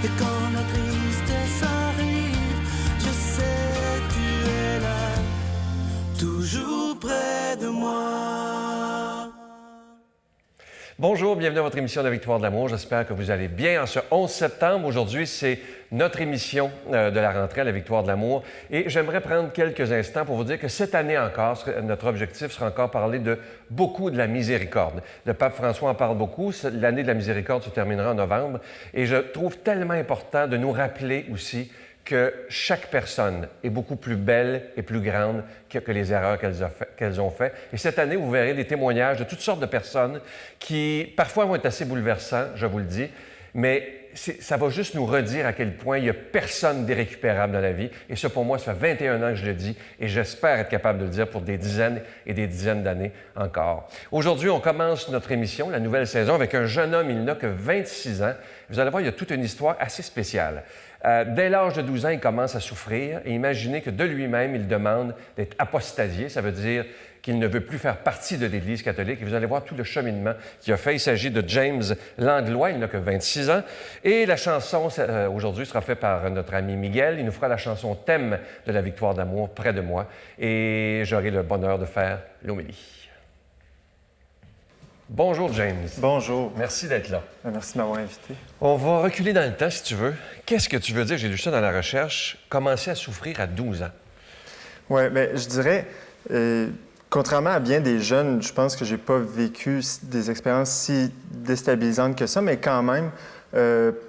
Et quand la tristesse arrive, je sais tu es là, toujours près de moi. Bonjour, bienvenue à votre émission de la Victoire de l'amour. J'espère que vous allez bien en ce 11 septembre. Aujourd'hui, c'est notre émission de la rentrée à la Victoire de l'amour. Et j'aimerais prendre quelques instants pour vous dire que cette année encore, notre objectif sera encore parler de beaucoup de la miséricorde. Le pape François en parle beaucoup. L'année de la miséricorde se terminera en novembre. Et je trouve tellement important de nous rappeler aussi que chaque personne est beaucoup plus belle et plus grande que les erreurs qu'elles ont faites. Et cette année, vous verrez des témoignages de toutes sortes de personnes qui, parfois, vont être assez bouleversants, je vous le dis, mais ça va juste nous redire à quel point il n'y a personne d'irrécupérable dans la vie. Et ça, pour moi, ça fait 21 ans que je le dis et j'espère être capable de le dire pour des dizaines et des dizaines d'années encore. Aujourd'hui, on commence notre émission, la nouvelle saison, avec un jeune homme, il n'a que 26 ans. Vous allez voir, il y a toute une histoire assez spéciale. Dès l'âge de 12 ans, il commence à souffrir et imaginez que de lui-même, il demande d'être apostasié. Ça veut dire qu'il ne veut plus faire partie de l'Église catholique. Et vous allez voir tout le cheminement qu'il a fait. Il s'agit de James Langlois, il n'a que 26 ans. Et la chanson, aujourd'hui, sera faite par notre ami Miguel. Il nous fera la chanson thème de la Victoire d'amour, Près de moi. Et j'aurai le bonheur de faire l'homélie. Bonjour, James. Bonjour. Merci d'être là. Merci de m'avoir invité. On va reculer dans le temps, si tu veux. Qu'est-ce que tu veux dire, j'ai lu ça dans la recherche, commencer à souffrir à 12 ans? Oui, bien, je dirais, contrairement à bien des jeunes, je pense que j'ai pas vécu des expériences si déstabilisantes que ça, mais quand même,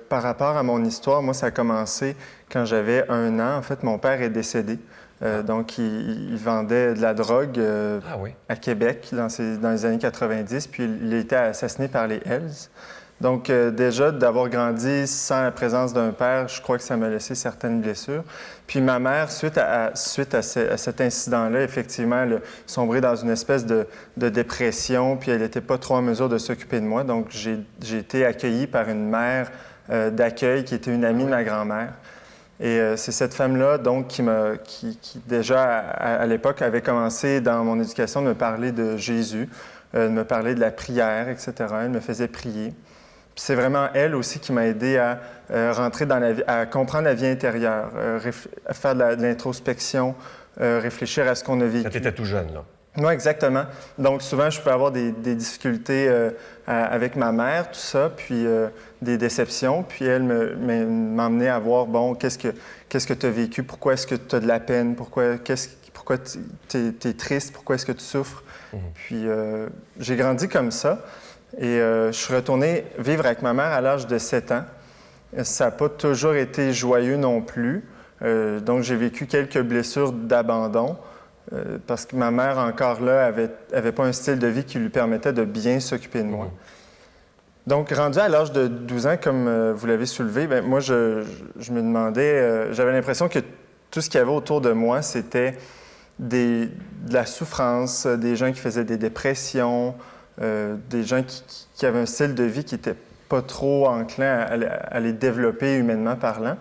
par rapport à mon histoire, moi, ça a commencé quand j'avais 1 an. En fait, mon père est décédé. Donc, il vendait de la drogue à Québec dans les années 90, puis il a été assassiné par les Hells. Donc, déjà, d'avoir grandi sans la présence d'un père, je crois que ça m'a laissé certaines blessures. Puis ma mère, suite à cet incident-là, effectivement, elle a sombré dans une espèce de dépression, puis elle n'était pas trop en mesure de s'occuper de moi. Donc, j'ai été accueilli par une mère d'accueil qui était une amie de ma grand-mère. Et c'est cette femme-là, donc, qui déjà, à l'époque, avait commencé dans mon éducation de me parler de Jésus, de me parler de la prière, etc. Elle me faisait prier. Puis c'est vraiment elle aussi qui m'a aidé à rentrer dans la vie, à comprendre la vie intérieure, à faire de l'introspection, réfléchir à ce qu'on a vécu. Quand tu étais tout jeune, là. Oui, exactement. Donc, souvent, je pouvais avoir des difficultés avec ma mère, tout ça, puis des déceptions. Puis elle m'emmenait à voir, bon, qu'est-ce que tu as vécu? Pourquoi est-ce que tu as de la peine? Pourquoi tu es triste? Pourquoi est-ce que tu souffres? Puis j'ai grandi comme ça. Et je suis retourné vivre avec ma mère à l'âge de 7 ans. Ça n'a pas toujours été joyeux non plus. Donc, j'ai vécu quelques blessures d'abandon. Parce que ma mère, encore là, avait pas un style de vie qui lui permettait de bien s'occuper de moi. Donc, rendu à l'âge de 12 ans, comme vous l'avez soulevé, bien, moi, je me demandais... j'avais l'impression que tout ce qu'il y avait autour de moi, c'était de la souffrance, des gens qui faisaient des dépressions, des gens qui avaient un style de vie qui n'était pas trop enclin à les développer humainement parlant.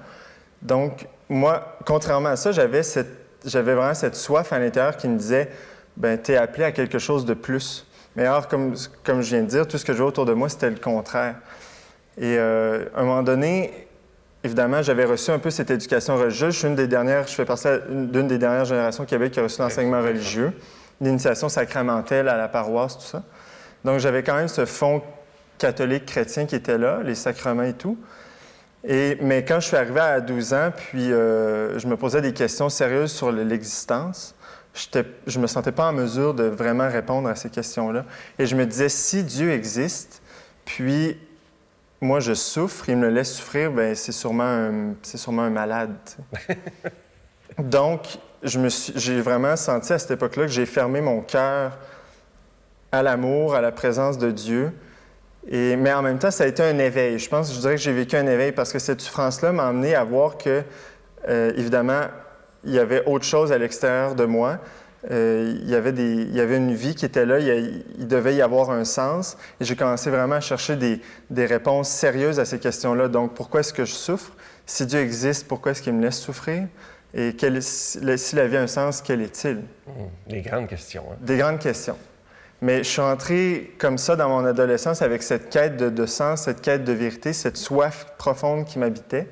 Donc, moi, contrairement à ça, j'avais vraiment cette soif à l'intérieur qui me disait « bien, tu es appelé à quelque chose de plus ». Mais alors, comme je viens de dire, tout ce que je vois autour de moi, c'était le contraire. Et à un moment donné, évidemment, j'avais reçu un peu cette éducation religieuse. Je fais partie d'une des dernières générations au Québec qui a reçu l'enseignement religieux, l'initiation sacramentelle à la paroisse, tout ça. Donc, j'avais quand même ce fond catholique chrétien qui était là, les sacrements et tout. Mais quand je suis arrivé à 12 ans, puis je me posais des questions sérieuses sur l'existence, je me sentais pas en mesure de vraiment répondre à ces questions-là. Et je me disais, si Dieu existe, puis moi je souffre, il me laisse souffrir, bien c'est sûrement un malade. Donc, j'ai vraiment senti à cette époque-là que j'ai fermé mon cœur à l'amour, à la présence de Dieu. Mais en même temps, ça a été un éveil. Je dirais que j'ai vécu un éveil parce que cette souffrance-là m'a amené à voir que, évidemment, il y avait autre chose à l'extérieur de moi. Il y avait une vie qui était là, il devait y avoir un sens. Et j'ai commencé vraiment à chercher des réponses sérieuses à ces questions-là. Donc, pourquoi est-ce que je souffre? Si Dieu existe, pourquoi est-ce qu'il me laisse souffrir? Et si la vie a un sens, quel est-il? Des grandes questions. Hein? Des grandes questions. Mais je suis entré comme ça dans mon adolescence avec cette quête de sens, cette quête de vérité, cette soif profonde qui m'habitait.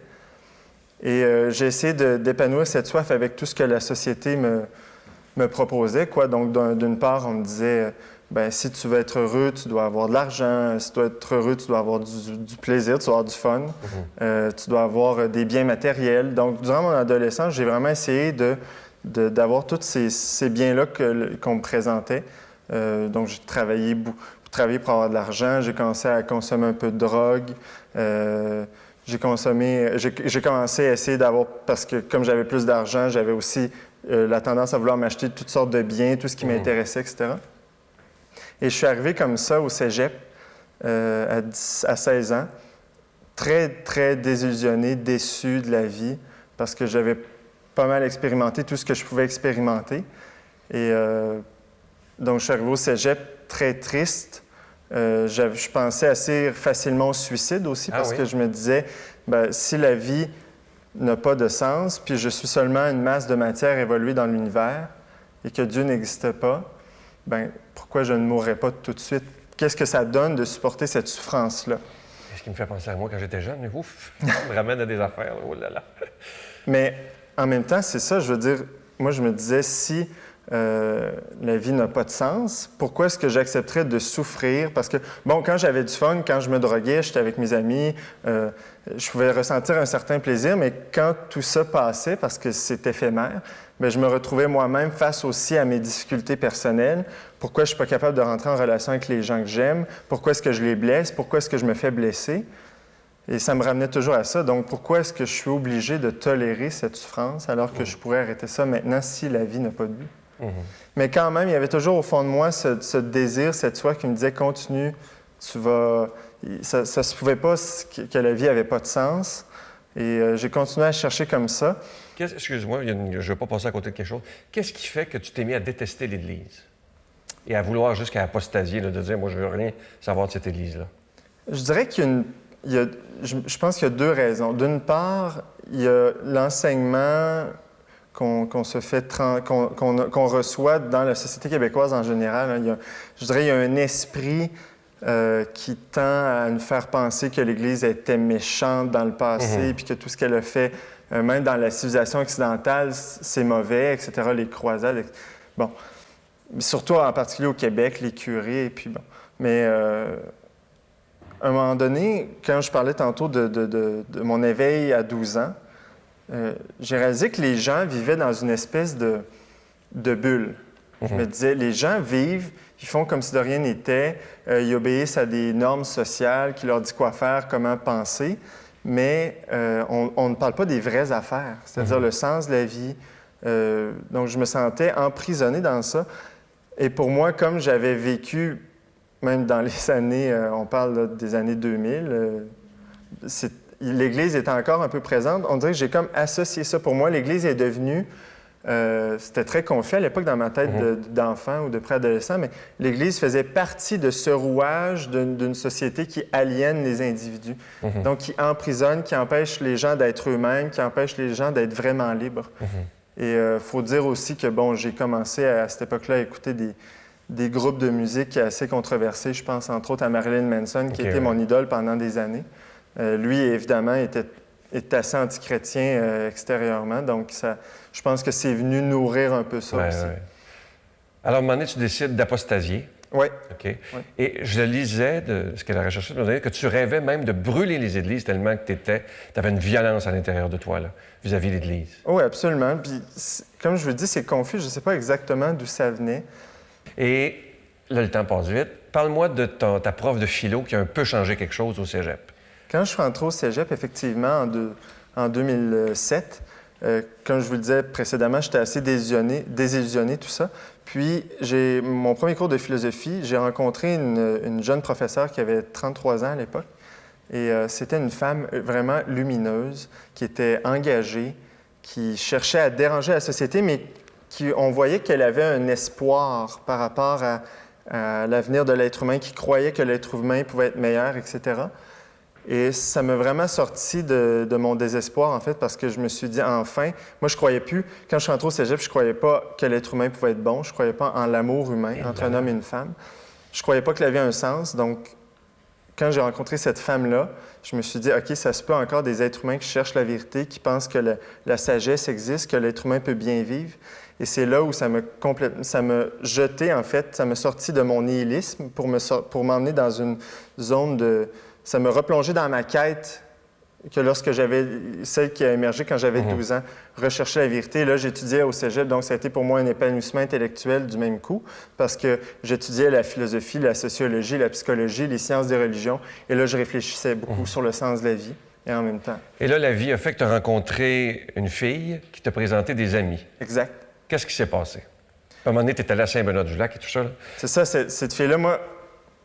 Et j'ai essayé d'épanouir cette soif avec tout ce que la société me proposait, quoi. Donc, d'une part, on me disait, ben si tu veux être heureux, tu dois avoir de l'argent. Si tu dois être heureux, tu dois avoir du plaisir, tu dois avoir du fun. Tu dois avoir des biens matériels. Donc, durant mon adolescence, j'ai vraiment essayé d'avoir tous ces biens-là qu'on me présentait. Donc, j'ai travaillé pour avoir de l'argent. J'ai commencé à consommer un peu de drogue. J'ai commencé à essayer d'avoir, parce que comme j'avais plus d'argent, j'avais aussi la tendance à vouloir m'acheter toutes sortes de biens, tout ce qui m'intéressait, etc. Et je suis arrivé comme ça au cégep à 16 ans, très, très désillusionné, déçu de la vie, parce que j'avais pas mal expérimenté tout ce que je pouvais expérimenter. Et donc, je suis arrivé au cégep très triste. Je pensais assez facilement au suicide aussi, parce que je me disais, ben, si la vie n'a pas de sens, puis je suis seulement une masse de matière évoluée dans l'univers, et que Dieu n'existe pas, ben, pourquoi je ne mourrais pas tout de suite? Qu'est-ce que ça donne de supporter cette souffrance-là? Ce qui me fait penser à moi quand j'étais jeune, mais ouf, ça me ramène à des affaires, oh là là. Mais en même temps, c'est ça, je veux dire, moi je me disais, si la vie n'a pas de sens, pourquoi est-ce que j'accepterais de souffrir? Parce que, bon, quand j'avais du fun, quand je me droguais, j'étais avec mes amis, je pouvais ressentir un certain plaisir, mais quand tout ça passait, parce que c'est éphémère, bien, je me retrouvais moi-même face aussi à mes difficultés personnelles. Pourquoi je ne suis pas capable de rentrer en relation avec les gens que j'aime? Pourquoi est-ce que je les blesse? Pourquoi est-ce que je me fais blesser? Et ça me ramenait toujours à ça. Donc, pourquoi est-ce que je suis obligé de tolérer cette souffrance alors que je pourrais arrêter ça maintenant si la vie n'a pas de but? Mais quand même, il y avait toujours au fond de moi ce désir, cette soif qui me disait « Continue, tu vas... » Ça ne se pouvait pas que la vie n'avait pas de sens. Et j'ai continué à chercher comme ça. Excuse-moi, je ne veux pas passer à côté de quelque chose. Qu'est-ce qui fait que tu t'es mis à détester l'Église et à vouloir jusqu'à apostasier, de dire « Moi, je ne veux rien savoir de cette Église-là ». Je dirais je pense qu'il y a deux raisons. D'une part, il y a l'enseignement qu'on reçoit dans la société québécoise en général. Je dirais qu'il y a un esprit qui tend à nous faire penser que l'Église était méchante dans le passé, puis que tout ce qu'elle a fait, même dans la civilisation occidentale, c'est mauvais, etc., les croisades. Bon, surtout en particulier au Québec, les curés, et puis bon. Mais à un moment donné, quand je parlais tantôt de mon éveil à 12 ans, j'ai réalisé que les gens vivaient dans une espèce de bulle. Je me disais, les gens vivent, ils font comme si de rien n'était, ils obéissent à des normes sociales qui leur disent quoi faire, comment penser, mais on ne parle pas des vraies affaires, c'est-à-dire le sens de la vie. Donc, je me sentais emprisonné dans ça. Et pour moi, comme j'avais vécu, même dans les années, on parle là, des années 2000, l'Église était encore un peu présente. On dirait que j'ai comme associé ça. Pour moi, l'Église est devenue... c'était très confus à l'époque dans ma tête d'enfant ou de préadolescent, mais l'Église faisait partie de ce rouage d'une société qui aliène les individus. Donc, qui emprisonne, qui empêche les gens d'être eux-mêmes, qui empêche les gens d'être vraiment libres. Et il faut dire aussi que, bon, j'ai commencé à cette époque-là à écouter des groupes de musique assez controversés. Je pense entre autres à Marilyn Manson, qui était mon idole pendant des années. Lui, évidemment, est assez antichrétien extérieurement, donc je pense que c'est venu nourrir un peu ça aussi. Ouais. Alors, à un moment donné, tu décides d'apostasier. Oui. OK. Ouais. Et je lisais de ce qu'elle a recherché, que tu rêvais même de brûler les églises tellement que tu avais une violence à l'intérieur de toi, là, vis-à-vis de l'Église. Oui, absolument. Puis, comme je vous dis, c'est confus. Je ne sais pas exactement d'où ça venait. Et là, le temps passe vite. Parle-moi de ta prof de philo qui a un peu changé quelque chose au cégep. Quand je suis rentré au cégep, effectivement, en 2007, comme je vous le disais précédemment, j'étais assez désillusionné, tout ça. Puis, mon premier cours de philosophie, j'ai rencontré une jeune professeure qui avait 33 ans à l'époque. Et c'était une femme vraiment lumineuse, qui était engagée, qui cherchait à déranger la société, mais on voyait qu'elle avait un espoir par rapport à l'avenir de l'être humain, qui croyait que l'être humain pouvait être meilleur, etc. Et ça m'a vraiment sorti de mon désespoir, en fait, parce que je me suis dit, enfin, moi, je croyais plus, quand je suis rentré au cégep, je croyais pas que l'être humain pouvait être bon, je croyais pas en l'amour humain entre un homme et une femme. je croyais pas que la vie a un sens. Donc, quand j'ai rencontré cette femme-là, je me suis dit, OK, ça se peut encore des êtres humains qui cherchent la vérité, qui pensent que la sagesse existe, que l'être humain peut bien vivre. Et c'est là où ça m'a jeté, en fait, ça m'a sorti de mon nihilisme pour m'emmener dans une zone de... Ça m'a replongé dans ma quête que lorsque celle qui a émergé quand j'avais 12 ans, rechercher la vérité. Là, j'étudiais au cégep, donc ça a été pour moi un épanouissement intellectuel du même coup, parce que j'étudiais la philosophie, la sociologie, la psychologie, les sciences des religions, et là, je réfléchissais beaucoup sur le sens de la vie, et en même temps. Et là, la vie a fait que tu as rencontré une fille qui t'a présenté des amis. Exact. Qu'est-ce qui s'est passé? À un moment donné, tu étais allé à Saint-Benoît-du-Lac et tout ça, là? C'est ça, cette fille-là, moi,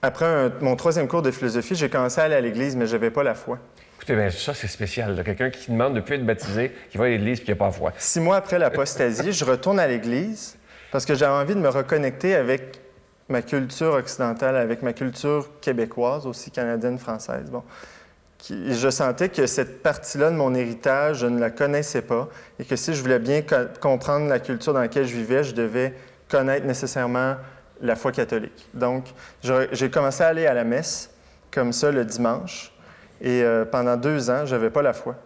après mon 3e cours de philosophie, j'ai commencé à aller à l'église, mais je n'avais pas la foi. Écoutez, bien, ça, c'est spécial. Quelqu'un qui demande de ne plus être baptisé, qui va à l'église et qui n'a pas la foi. 6 mois après l'apostasie, je retourne à l'église parce que j'avais envie de me reconnecter avec ma culture occidentale, avec ma culture québécoise, aussi canadienne, française. Bon. Je sentais que cette partie-là de mon héritage, je ne la connaissais pas et que si je voulais bien comprendre la culture dans laquelle je vivais, je devais connaître nécessairement la foi catholique. Donc, j'ai commencé à aller à la messe comme ça le dimanche. Et pendant 2 ans, je n'avais pas la foi.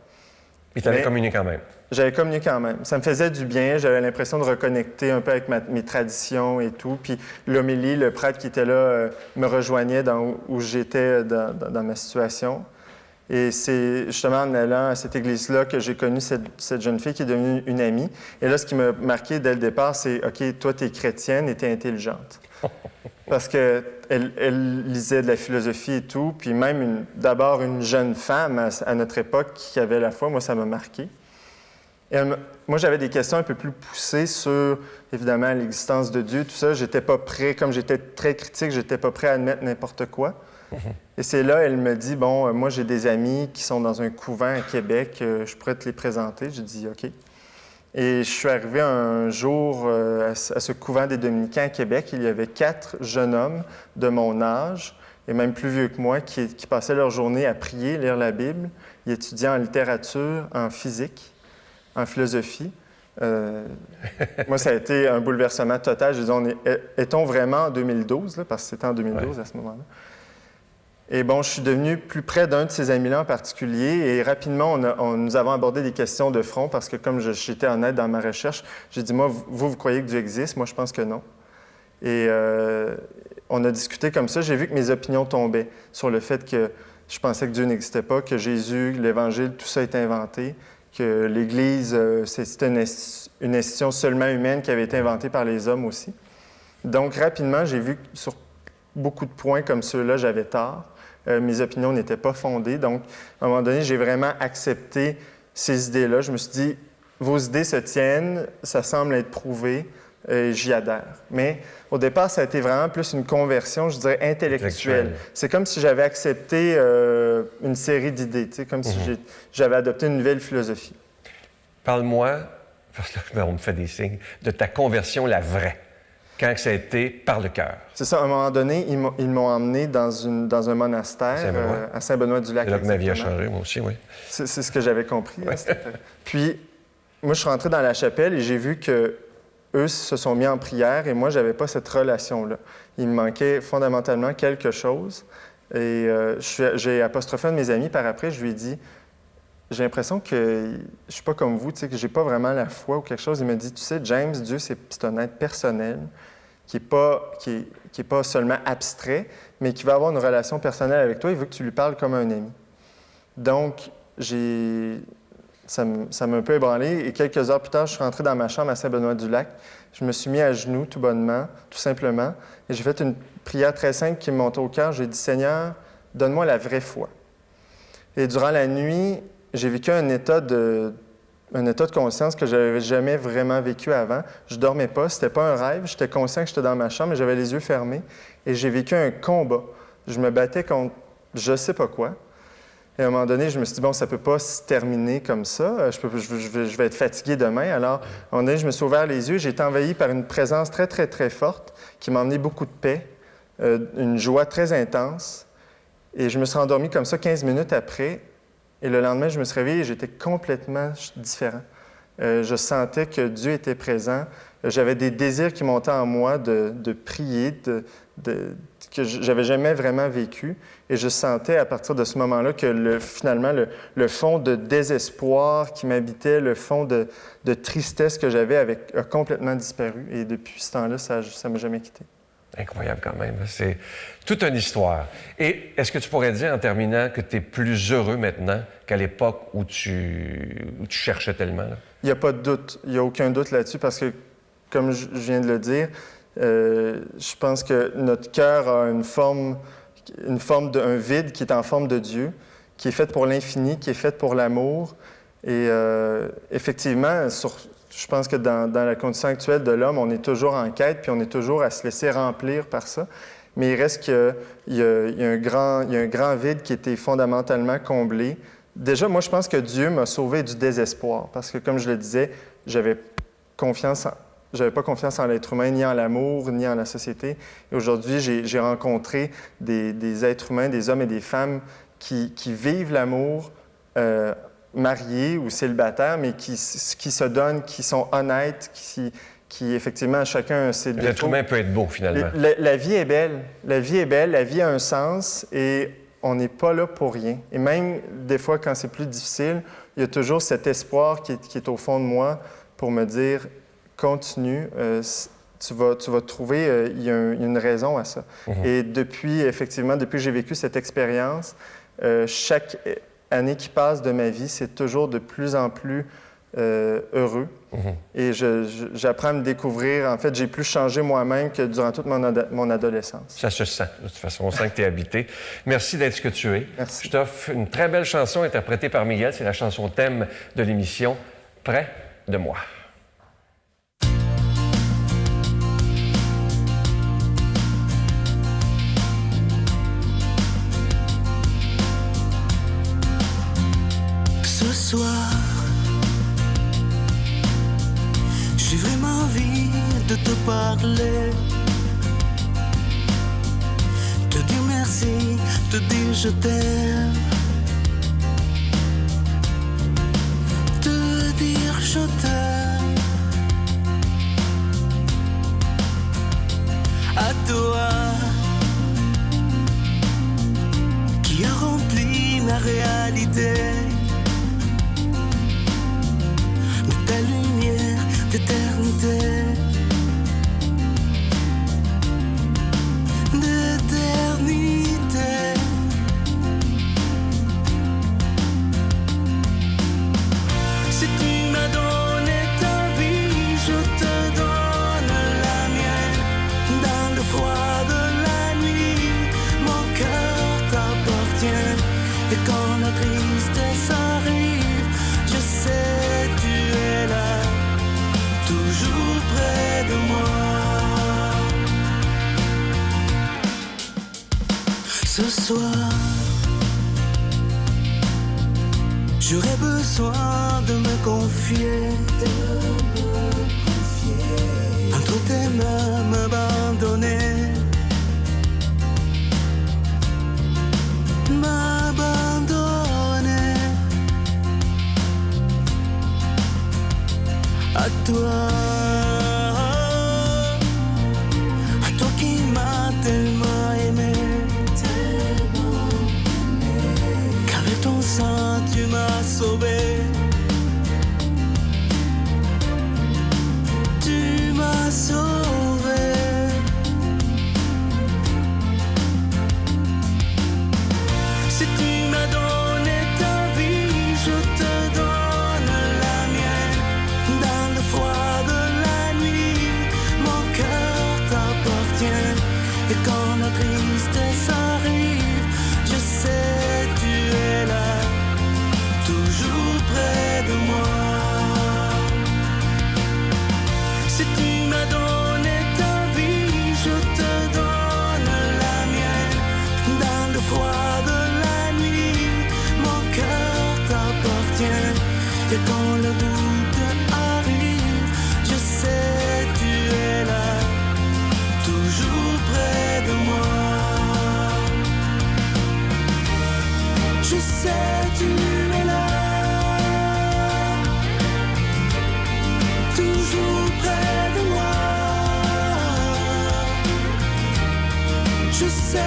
Et tu avais communié quand même? J'avais communié quand même. Ça me faisait du bien. J'avais l'impression de reconnecter un peu avec mes traditions et tout. Puis l'homélie, le prêtre qui était là, me rejoignait où j'étais dans ma situation. Et c'est justement en allant à cette église-là que j'ai connu cette jeune fille qui est devenue une amie. Et là, ce qui m'a marqué dès le départ, c'est « OK, toi, tu es chrétienne et tu es intelligente. » Parce qu'elle lisait de la philosophie et tout, puis même d'abord une jeune femme à notre époque qui avait la foi, moi, ça m'a marqué. Et moi, j'avais des questions un peu plus poussées sur, évidemment, l'existence de Dieu, tout ça. J'étais pas prêt, comme j'étais très critique, j'étais pas prêt à admettre n'importe quoi. Et c'est là, elle me dit, bon, moi, j'ai des amis qui sont dans un couvent à Québec, je pourrais te les présenter. J'ai dit, OK. Et je suis arrivé un jour à ce couvent des Dominicains à Québec. Il y avait 4 jeunes hommes de mon âge, et même plus vieux que moi, qui passaient leur journée à prier, lire la Bible. Ils étudiaient en littérature, en physique, en philosophie. Moi, ça a été un bouleversement total. Je dis, est-on vraiment en 2012, là, parce que c'était en 2012 à ce moment-là. Et bon, je suis devenu plus près d'un de ces amis-là en particulier et rapidement, nous avons abordé des questions de front parce que comme j'étais honnête dans ma recherche, j'ai dit, moi, vous croyez que Dieu existe? Moi, je pense que non. Et on a discuté comme ça. J'ai vu que mes opinions tombaient sur le fait que je pensais que Dieu n'existait pas, que Jésus, l'Évangile, tout ça est inventé, que l'Église, c'était une institution seulement humaine qui avait été inventée par les hommes aussi. Donc, rapidement, j'ai vu que sur beaucoup de points comme ceux-là, j'avais tort. Mes opinions n'étaient pas fondées. Donc, à un moment donné, j'ai vraiment accepté ces idées-là. Je me suis dit, vos idées se tiennent, ça semble être prouvé, j'y adhère. Mais au départ, ça a été vraiment plus une conversion, je dirais, intellectuelle. C'est comme si j'avais accepté une série d'idées, tu sais, comme si j'avais adopté une nouvelle philosophie. Parle-moi, parce que on me fait des signes, de ta conversion, la vraie. Quand ça a été par le cœur. C'est ça. À un moment donné, ils m'ont emmené dans un monastère à Saint-Benoît-du-Lac. C'est là que ma vie a changé, moi aussi, oui. C'est ce que j'avais compris. Ouais. Puis, moi, je suis rentré dans la chapelle et j'ai vu que eux se sont mis en prière et moi, je n'avais pas cette relation-là. Il me manquait fondamentalement quelque chose. Et j'ai apostrophé un de mes amis par après. Je lui ai dit, j'ai l'impression que je suis pas comme vous, tu sais, que j'ai pas vraiment la foi ou quelque chose. Il m'a dit, tu sais, James, Dieu, c'est un être personnel qui est pas seulement abstrait, mais qui va avoir une relation personnelle avec toi. Il veut que tu lui parles comme un ami. Donc, ça m'a un peu ébranlé. Et quelques heures plus tard, je suis rentré dans ma chambre à Saint-Benoît-du-Lac. Je me suis mis à genoux, tout bonnement, tout simplement. Et j'ai fait une prière très simple qui me montait au cœur. J'ai dit, Seigneur, donne-moi la vraie foi. Et durant la nuit, j'ai vécu un état de conscience que je n'avais jamais vraiment vécu avant. Je ne dormais pas, c'était pas un rêve. J'étais conscient que j'étais dans ma chambre, mais j'avais les yeux fermés. Et j'ai vécu un combat. Je me battais contre je ne sais pas quoi. Et à un moment donné, je me suis dit, bon, ça ne peut pas se terminer comme ça. Je vais être fatigué demain. Alors, à un moment donné, je me suis ouvert les yeux. J'ai été envahi par une présence très, très, très forte qui m'a emmené beaucoup de paix, une joie très intense. Et je me suis endormi comme ça 15 minutes après. Et le lendemain, je me suis réveillé et j'étais complètement différent. Je sentais que Dieu était présent. J'avais des désirs qui montaient en moi de prier, que j'avais jamais vraiment vécu. Et je sentais à partir de ce moment-là que finalement, le fond de désespoir qui m'habitait, le fond de tristesse que j'avais a complètement disparu. Et depuis ce temps-là, ça ne m'a jamais quitté. Incroyable quand même. C'est toute une histoire. Et est-ce que tu pourrais dire en terminant que tu es plus heureux maintenant qu'à l'époque où tu cherchais tellement? Là? Il n'y a pas de doute. Il n'y a aucun doute là-dessus parce que, comme je viens de le dire, je pense que notre cœur a une forme d'un vide qui est en forme de Dieu, qui est faite pour l'infini, qui est faite pour l'amour. Et effectivement, je pense que dans la condition actuelle de l'homme, on est toujours en quête, puis on est toujours à se laisser remplir par ça. Mais il reste qu'il y a un grand vide qui était fondamentalement comblé. Déjà, moi, je pense que Dieu m'a sauvé du désespoir, parce que, comme je le disais, j'avais pas confiance en l'être humain, ni en l'amour, ni en la société. Et aujourd'hui, j'ai rencontré des êtres humains, des hommes et des femmes qui vivent l'amour, mariés ou célibataires, mais qui se donnent, qui sont honnêtes, qui effectivement, chacun a ses défauts. L'être humain peut être beau, finalement. La vie est belle. La vie est belle, la vie a un sens et on n'est pas là pour rien. Et même des fois, quand c'est plus difficile, il y a toujours cet espoir qui est au fond de moi pour me dire « Continue, tu vas trouver, il y a une raison à ça. Et depuis que j'ai vécu cette expérience, chaque année qui passe de ma vie, c'est toujours de plus en plus heureux. Et j'apprends à me découvrir. En fait, j'ai plus changé moi-même que durant toute mon adolescence. Ça se sent. De toute façon, on sent que tu es habité. Merci d'être ce que tu es. Merci. Je t'offre une très belle chanson interprétée par Miguel. C'est la chanson thème de l'émission « Près de moi ». Ce soir, j'ai vraiment envie de te parler, te dire merci, te dire je t'aime, te dire je t'aime. À toi, qui a rempli ma réalité. Ta lumière d'éternité, d'éternité. Si tu m'as donné ta vie, je te donne la mienne. Dans le froid de la nuit, mon cœur t'appartient. Et quand la tristesse arrive, je sais tu es là, toujours près de moi. Ce soir, j'aurais besoin de me confier, entre tes mains m'abandonner, à toi qui m'as tellement aimé, qu'avec ton sang tu m'as sauvé, tu m'as sauvé. Si tu m'as donné ta vie, je te donne la mienne. Dans le froid de la nuit, mon cœur t'appartient. Et quand la tristesse arrive, je sais tu es là, toujours près de moi. Si tu m'as donné ta vie, je te donne la mienne. Dans le froid de la nuit, mon cœur t'appartient. Et quand le doute arrive, je sais tu es là, toujours près de moi. Je sais tu es là, toujours près de moi. Je sais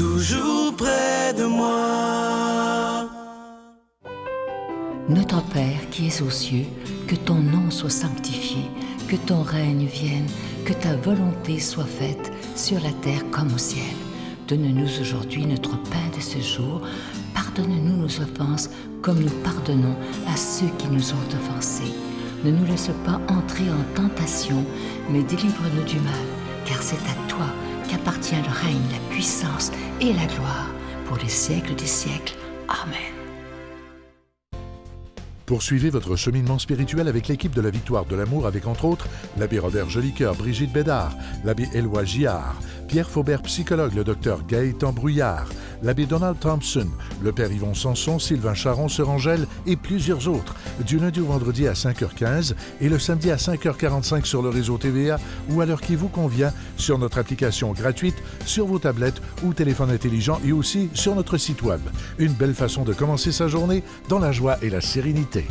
toujours près de moi. Notre Père qui es aux cieux, que ton nom soit sanctifié, que ton règne vienne, que ta volonté soit faite sur la terre comme au ciel. Donne-nous aujourd'hui notre pain de ce jour. Pardonne-nous nos offenses comme nous pardonnons à ceux qui nous ont offensés. Ne nous laisse pas entrer en tentation, mais délivre-nous du mal, car c'est à toi qu'appartient le règne, la puissance et la gloire pour les siècles des siècles. Amen. Poursuivez votre cheminement spirituel avec l'équipe de la Victoire de l'Amour avec entre autres l'abbé Robert Jolicoeur, Brigitte Bédard, l'abbé Éloi Giard, Pierre Faubert, psychologue, le docteur Gaëtan Brouillard, l'abbé Donald Thompson, le père Yvon Sanson, Sylvain Charon, Sœur Angèle et plusieurs autres, du lundi au vendredi à 5h15 et le samedi à 5h45 sur le réseau TVA ou à l'heure qui vous convient sur notre application gratuite, sur vos tablettes ou téléphones intelligents et aussi sur notre site web. Une belle façon de commencer sa journée dans la joie et la sérénité. Je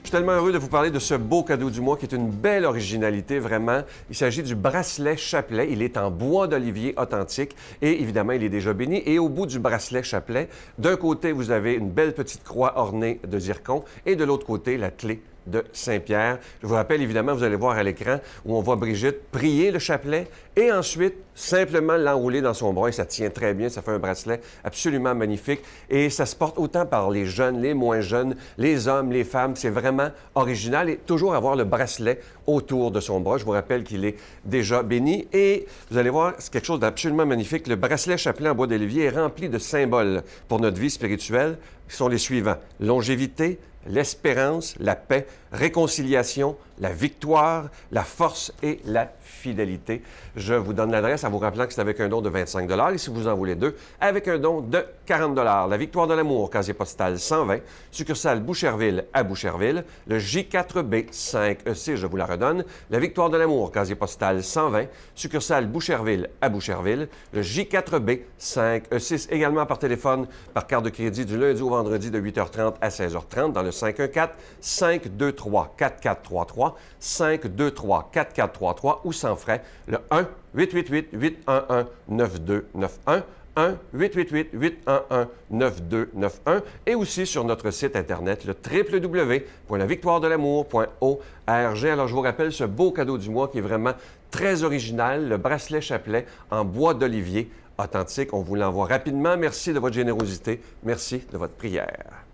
suis tellement heureux de vous parler de ce beau cadeau du mois qui est une belle originalité, vraiment. Il s'agit du bracelet chapelet. Il est en bois d'olivier authentique et évidemment, il est déjà béni. Et au bout du bracelet chapelet, d'un côté, vous avez une belle petite croix ornée de zircon et de l'autre côté, la clé de Saint-Pierre. Je vous rappelle, évidemment, vous allez voir à l'écran où on voit Brigitte prier le chapelet et ensuite simplement l'enrouler dans son bras. Et ça tient très bien, ça fait un bracelet absolument magnifique. Et ça se porte autant par les jeunes, les moins jeunes, les hommes, les femmes. C'est vraiment original et toujours avoir le bracelet autour de son bras. Je vous rappelle qu'il est déjà béni. Et vous allez voir, c'est quelque chose d'absolument magnifique. Le bracelet chapelet en bois d'olivier est rempli de symboles pour notre vie spirituelle qui sont les suivants. Longévité, l'espérance, la paix, réconciliation, la victoire, la force et la fidélité. Je vous donne l'adresse en vous rappelant que c'est avec un don de 25 $, et si vous en voulez deux, avec un don de 40 $. La Victoire de l'Amour, casier postal 120, succursale Boucherville à Boucherville, le J4B 5EC, je vous la redonne. La Victoire de l'Amour, casier postal 120, succursale Boucherville à Boucherville, le J4B 5E6, également par téléphone, par carte de crédit du lundi au vendredi de 8h30 à 16h30 dans le 514-523-4433, 523-4433 ou sans frais, le 1-888-811-9291, 1-888-811-9291 et aussi sur notre site Internet, le www.lavictoiredelamour.org. Alors, je vous rappelle ce beau cadeau du mois qui est vraiment très original, le bracelet chapelet en bois d'olivier authentique. On vous l'envoie rapidement. Merci de votre générosité. Merci de votre prière.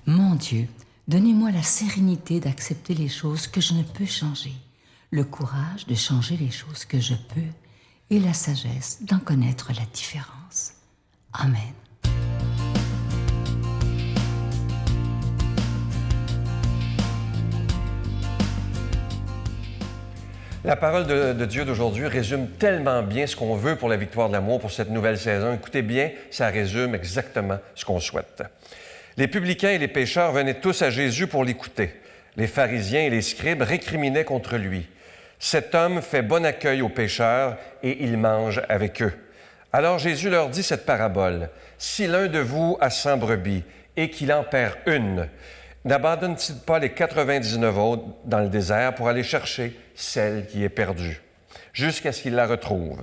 Mon Dieu, donnez-moi la sérénité d'accepter les choses que je ne peux changer, le courage de changer les choses que je peux et la sagesse d'en connaître la différence. Amen. La parole de Dieu d'aujourd'hui résume tellement bien ce qu'on veut pour la Victoire de l'Amour pour cette nouvelle saison. Écoutez bien, ça résume exactement ce qu'on souhaite. Les publicains et les pécheurs venaient tous à Jésus pour l'écouter. Les pharisiens et les scribes récriminaient contre lui. Cet homme fait bon accueil aux pécheurs et il mange avec eux. Alors Jésus leur dit cette parabole. Si l'un de vous a 100 brebis et qu'il en perd une, n'abandonne-t-il pas les 99 autres dans le désert pour aller chercher celle qui est perdue, jusqu'à ce qu'il la retrouve?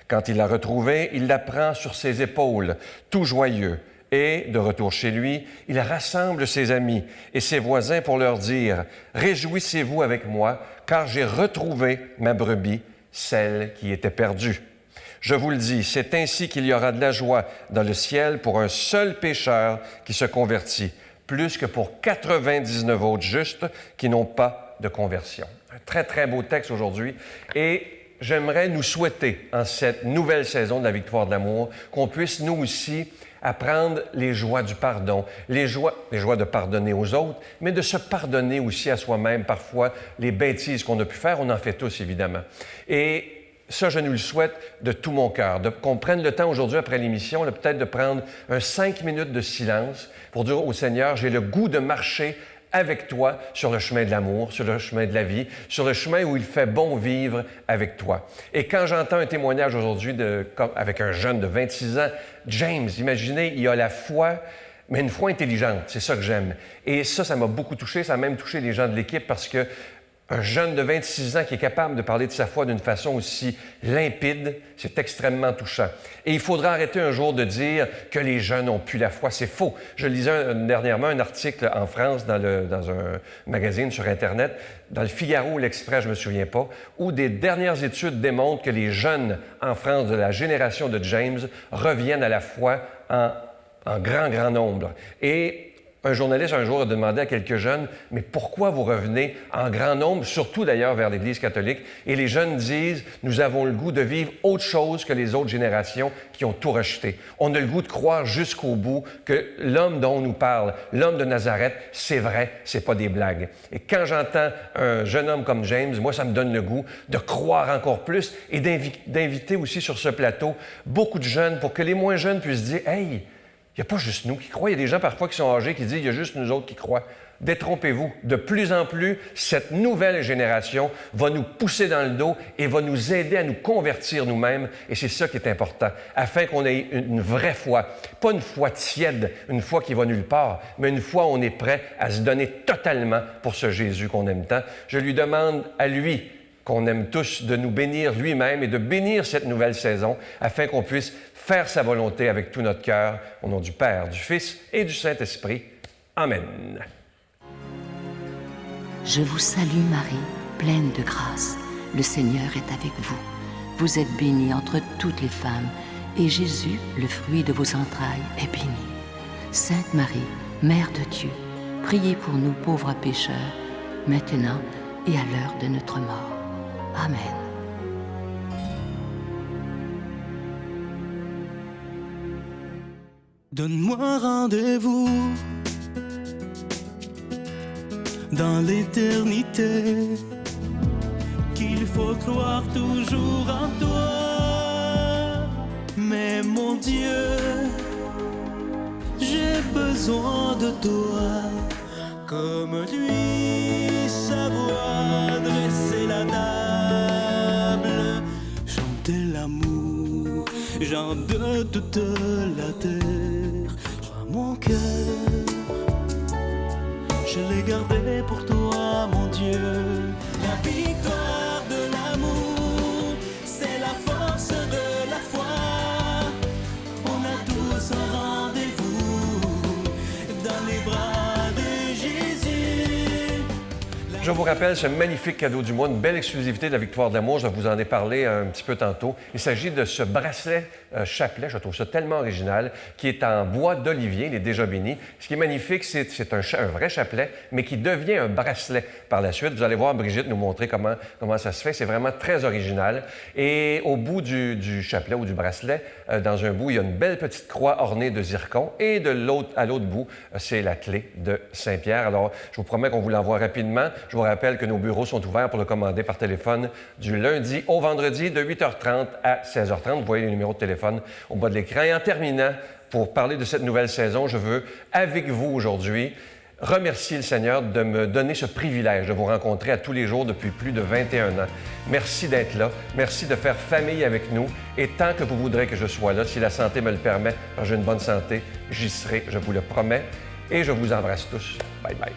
Quand il l'a retrouvée, il la prend sur ses épaules, tout joyeux. Et, de retour chez lui, il rassemble ses amis et ses voisins pour leur dire « Réjouissez-vous avec moi, car j'ai retrouvé ma brebis, celle qui était perdue. Je vous le dis, c'est ainsi qu'il y aura de la joie dans le ciel pour un seul pécheur qui se convertit, plus que pour 99 autres justes qui n'ont pas de conversion. » Un très, très beau texte aujourd'hui. Et j'aimerais nous souhaiter, en cette nouvelle saison de la Victoire de l'Amour, qu'on puisse nous aussi apprendre les joies du pardon, les joies de pardonner aux autres, mais de se pardonner aussi à soi-même parfois les bêtises qu'on a pu faire. On en fait tous, évidemment. Et ça, je nous le souhaite de tout mon cœur, qu'on prenne le temps aujourd'hui, après l'émission, peut-être de prendre 5 minutes de silence pour dire au Seigneur, j'ai le goût de marcher avec toi sur le chemin de l'amour, sur le chemin de la vie, sur le chemin où il fait bon vivre avec toi. Et quand j'entends un témoignage aujourd'hui avec un jeune de 26 ans, James, imaginez, il a la foi, mais une foi intelligente, c'est ça que j'aime. Et ça m'a beaucoup touché, ça a même touché les gens de l'équipe parce que Un jeune de 26 ans qui est capable de parler de sa foi d'une façon aussi limpide, c'est extrêmement touchant. Et il faudra arrêter un jour de dire que les jeunes n'ont plus la foi. C'est faux. Je lisais dernièrement un article en France dans un magazine sur Internet, dans le Figaro ou l'Express, je ne me souviens pas, où des dernières études démontrent que les jeunes en France de la génération de James reviennent à la foi en grand nombre. Et un journaliste, un jour, a demandé à quelques jeunes « Mais pourquoi vous revenez en grand nombre, surtout d'ailleurs vers l'Église catholique? » Et les jeunes disent « Nous avons le goût de vivre autre chose que les autres générations qui ont tout rejeté. On a le goût de croire jusqu'au bout que l'homme dont on nous parle, l'homme de Nazareth, c'est vrai, c'est pas des blagues. » Et quand j'entends un jeune homme comme James, moi, ça me donne le goût de croire encore plus et d'inviter aussi sur ce plateau beaucoup de jeunes pour que les moins jeunes puissent dire « Hey, il n'y a pas juste nous qui croient. Il y a des gens parfois qui sont âgés qui disent « Il y a juste nous autres qui croient. » Détrompez-vous. De plus en plus, cette nouvelle génération va nous pousser dans le dos et va nous aider à nous convertir nous-mêmes. Et c'est ça qui est important, afin qu'on ait une vraie foi. Pas une foi tiède, une foi qui va nulle part, mais une foi où on est prêt à se donner totalement pour ce Jésus qu'on aime tant. Je lui demande à lui, qu'on aime tous, de nous bénir lui-même et de bénir cette nouvelle saison, afin qu'on puisse faire sa volonté avec tout notre cœur, au nom du Père, du Fils et du Saint-Esprit. Amen. Je vous salue Marie, pleine de grâce. Le Seigneur est avec vous. Vous êtes bénie entre toutes les femmes, et Jésus, le fruit de vos entrailles, est béni. Sainte Marie, Mère de Dieu, priez pour nous pauvres pécheurs, maintenant et à l'heure de notre mort. Amen. Donne-moi rendez-vous dans l'éternité, qu'il faut croire toujours en toi. Mais mon Dieu, j'ai besoin de toi, comme lui savoir dresser la table, chanter l'amour, gens de toute la terre. Mon cœur, je l'ai gardé pour toi, mon Dieu. La victoire de l'amour, c'est la force de la foi. On a tous un rendez-vous dans les bras de Jésus. Je vous rappelle ce magnifique cadeau du mois, une belle exclusivité de la Victoire de l'amour. Je vous en ai parlé un petit peu tantôt. Il s'agit de ce bracelet chapelet, je trouve ça tellement original, qui est en bois d'olivier, il est déjà béni. Ce qui est magnifique, c'est un vrai chapelet, mais qui devient un bracelet par la suite. Vous allez voir Brigitte nous montrer comment ça se fait. C'est vraiment très original. Et au bout du chapelet ou du bracelet, dans un bout, il y a une belle petite croix ornée de zircon et à l'autre bout, c'est la clé de Saint-Pierre. Alors, je vous promets qu'on vous l'envoie rapidement. Je vous rappelle que nos bureaux sont ouverts pour le commander par téléphone du lundi au vendredi de 8h30 à 16h30. Vous voyez les numéros de téléphone au bas de l'écran. Et en terminant, pour parler de cette nouvelle saison, je veux, avec vous aujourd'hui, remercier le Seigneur de me donner ce privilège de vous rencontrer à tous les jours depuis plus de 21 ans. Merci d'être là. Merci de faire famille avec nous. Et tant que vous voudrez que je sois là, si la santé me le permet, parce que j'ai une bonne santé, j'y serai, je vous le promets. Et je vous embrasse tous. Bye bye.